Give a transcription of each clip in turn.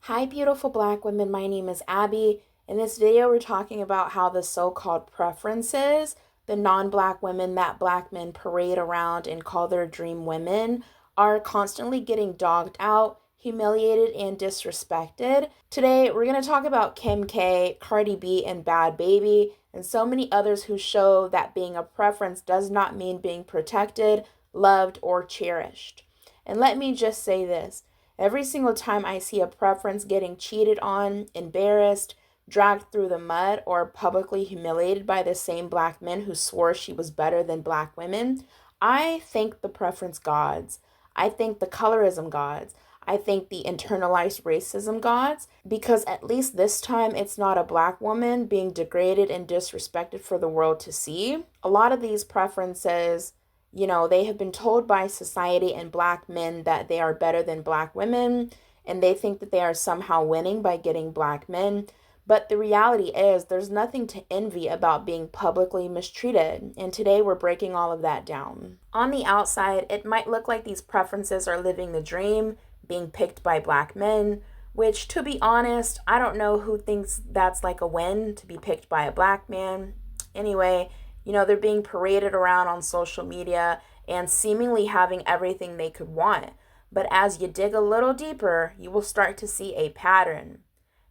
Hi, beautiful black women. My name is Abby. In this video, we're talking about how the so-called preferences, the non-black women that black men parade around and call their dream women, are constantly getting dogged out, humiliated, and disrespected. Today, we're going to talk about Kim K, Cardi B, and Bhad Bhabie, and so many others who show that being a preference does not mean being protected, loved, or cherished. And let me just say this. Every single time I see a preference getting cheated on, embarrassed, dragged through the mud, or publicly humiliated by the same black men who swore she was better than black women, I thank the preference gods. I thank the colorism gods. I thank the internalized racism gods, because at least this time it's not a black woman being degraded and disrespected for the world to see. A lot of these preferences, they have been told by society and black men that they are better than black women, and they think that they are somehow winning by getting black men. But the reality is, there's nothing to envy about being publicly mistreated, and today we're breaking all of that down. On the outside, it might look like these preferences are living the dream, being picked by black men, which, to be honest, I don't know who thinks that's like a win to be picked by a black man. Anyway, they're being paraded around on social media and seemingly having everything they could want. But as you dig a little deeper, you will start to see a pattern.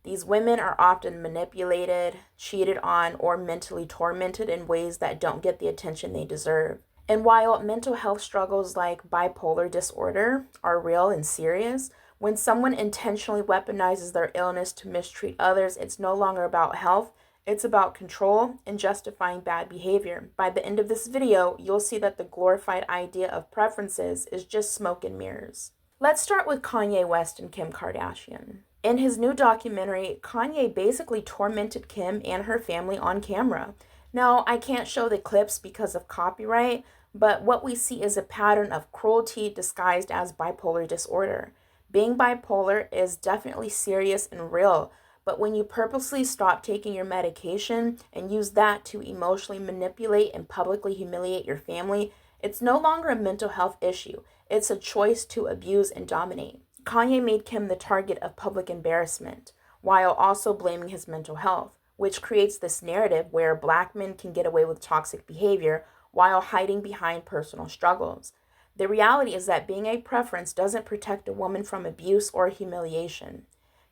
These women are often manipulated, cheated on, or mentally tormented in ways that don't get the attention they deserve. And while mental health struggles like bipolar disorder are real and serious, when someone intentionally weaponizes their illness to mistreat others, it's no longer about health. It's about control and justifying bad behavior. By the end of this video, you'll see that the glorified idea of preferences is just smoke and mirrors. Let's start with Kanye West and Kim Kardashian. In his new documentary, Kanye basically tormented Kim and her family on camera. Now, I can't show the clips because of copyright, but what we see is a pattern of cruelty disguised as bipolar disorder. Being bipolar is definitely serious and real, but when you purposely stop taking your medication and use that to emotionally manipulate and publicly humiliate your family, it's no longer a mental health issue. It's a choice to abuse and dominate. Kanye made Kim the target of public embarrassment, while also blaming his mental health, which creates this narrative where black men can get away with toxic behavior while hiding behind personal struggles. The reality is that being a preference doesn't protect a woman from abuse or humiliation.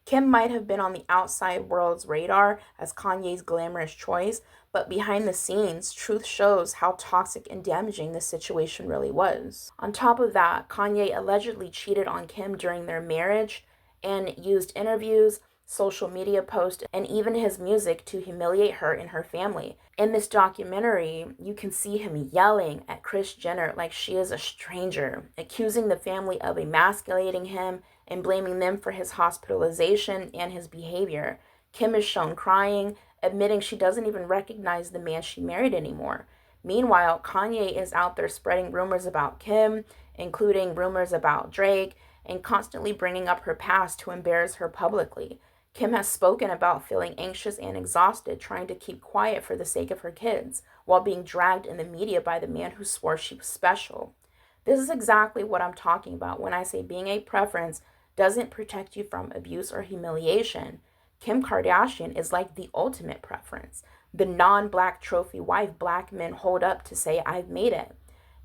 Kim might have been on the outside world's radar as Kanye's glamorous choice, but behind the scenes, truth shows how toxic and damaging the situation really was. On top of that, Kanye allegedly cheated on Kim during their marriage and used interviews, social media posts, and even his music to humiliate her and her family. In this documentary, you can see him yelling at Kris Jenner like she is a stranger, accusing the family of emasculating him and blaming them for his hospitalization and his behavior. Kim is shown crying, admitting she doesn't even recognize the man she married anymore. Meanwhile, Kanye is out there spreading rumors about Kim, including rumors about Drake, and constantly bringing up her past to embarrass her publicly. Kim has spoken about feeling anxious and exhausted, trying to keep quiet for the sake of her kids, while being dragged in the media by the man who swore she was special. This is exactly what I'm talking about when I say being a preference doesn't protect you from abuse or humiliation. Kim Kardashian is like the ultimate preference, the non-black trophy wife black men hold up to say, "I've made it."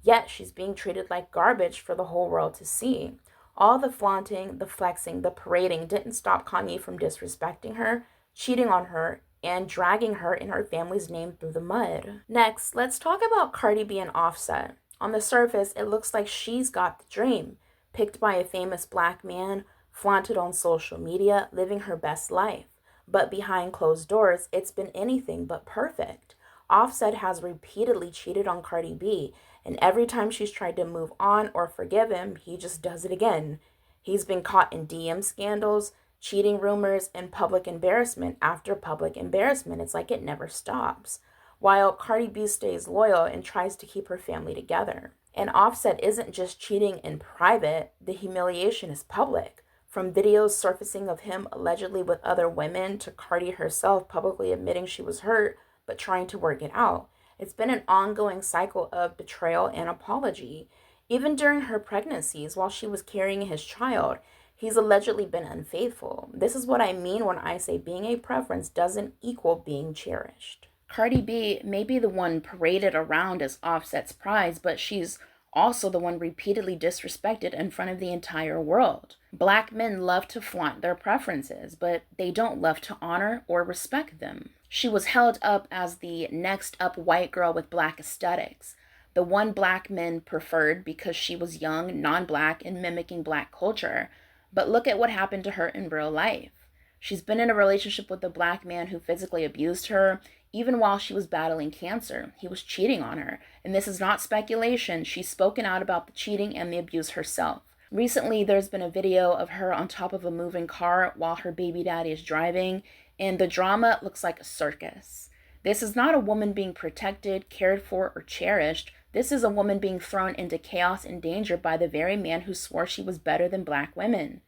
Yet she's being treated like garbage for the whole world to see. All the flaunting, the flexing, the parading didn't stop Kanye from disrespecting her, cheating on her, and dragging her and her family's name through the mud. Next, let's talk about Cardi B and Offset. On the surface, it looks like she's got the dream, picked by a famous black man, flaunted on social media, living her best life. But behind closed doors, it's been anything but perfect. Offset has repeatedly cheated on Cardi B, and every time she's tried to move on or forgive him, he just does it again. He's been caught in DM scandals, cheating rumors, and public embarrassment after public embarrassment. It's like it never stops. While Cardi B stays loyal and tries to keep her family together. And Offset isn't just cheating in private, the humiliation is public. From videos surfacing of him allegedly with other women to Cardi herself publicly admitting she was hurt, but trying to work it out. It's been an ongoing cycle of betrayal and apology. Even during her pregnancies, while she was carrying his child, He's allegedly been unfaithful. This is what I mean when I say being a preference doesn't equal being cherished. Cardi B may be the one paraded around as Offset's prize, but she's also the one repeatedly disrespected in front of the entire world. Black men love to flaunt their preferences, but they don't love to honor or respect them. She was held up as the next up white girl with black aesthetics, the one black men preferred because she was young, non-black, and mimicking black culture. But look at what happened to her in real life. She's been in a relationship with a black man who physically abused her, even while she was battling cancer. He was cheating on her. And this is not speculation. She's spoken out about the cheating and the abuse herself. Recently, there's been a video of her on top of a moving car while her baby daddy is driving, and the drama looks like a circus. This is not a woman being protected, cared for, or cherished. This is a woman being thrown into chaos and danger by the very man who swore she was better than black women.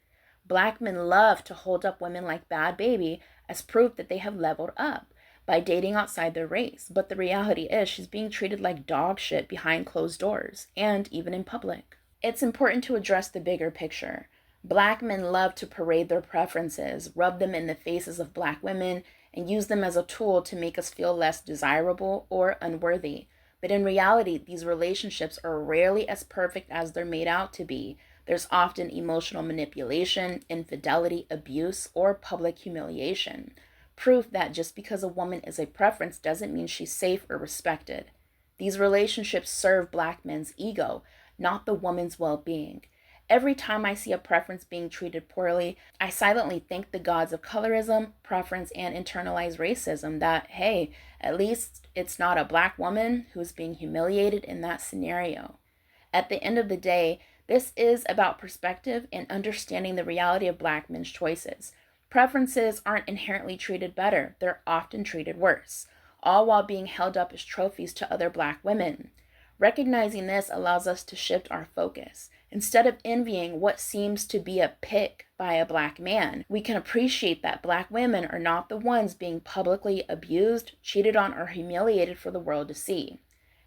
Black men love to hold up women like Bhad Bhabie as proof that they have leveled up by dating outside their race. But the reality is she's being treated like dog shit behind closed doors and even in public. It's important to address the bigger picture. Black men love to parade their preferences, rub them in the faces of black women, and use them as a tool to make us feel less desirable or unworthy. But in reality, these relationships are rarely as perfect as they're made out to be. There's often emotional manipulation, infidelity, abuse, or public humiliation. Proof that just because a woman is a preference doesn't mean she's safe or respected. These relationships serve black men's ego, not the woman's well-being. Every time I see a preference being treated poorly, I silently thank the gods of colorism, preference, and internalized racism that, hey, at least it's not a black woman who's being humiliated in that scenario. At the end of the day, this is about perspective and understanding the reality of black men's choices. Preferences aren't inherently treated better, they're often treated worse, all while being held up as trophies to other black women. Recognizing this allows us to shift our focus. Instead of envying what seems to be a pick by a black man, we can appreciate that black women are not the ones being publicly abused, cheated on, or humiliated for the world to see.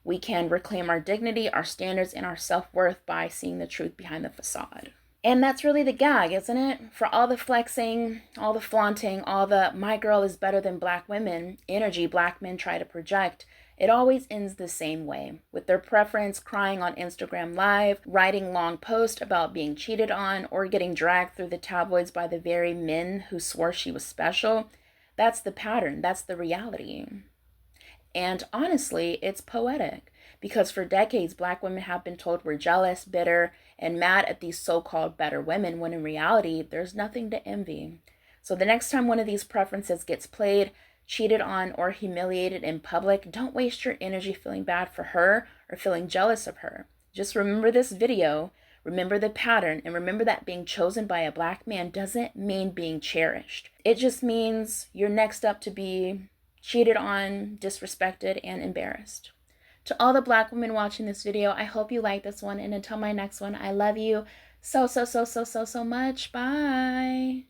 We can reclaim our dignity, our standards, and our self-worth by seeing the truth behind the facade. And that's really the gag, isn't it? For all the flexing, all the flaunting, all the my girl is better than black women energy black men try to project, it always ends the same way, with their preference crying on Instagram Live, writing long posts about being cheated on, or getting dragged through the tabloids by the very men who swore she was special. That's the pattern. That's the reality. And honestly, it's poetic, because for decades, black women have been told we're jealous, bitter, and mad at these so-called better women, when in reality, there's nothing to envy. So the next time one of these preferences gets played, cheated on, or humiliated in public, don't waste your energy feeling bad for her or feeling jealous of her. Just remember this video, remember the pattern, and remember that being chosen by a black man doesn't mean being cherished. It just means you're next up to be cheated on, disrespected, and embarrassed. To all the black women watching this video, I hope you like this one, and until my next one, I love you so much. Bye.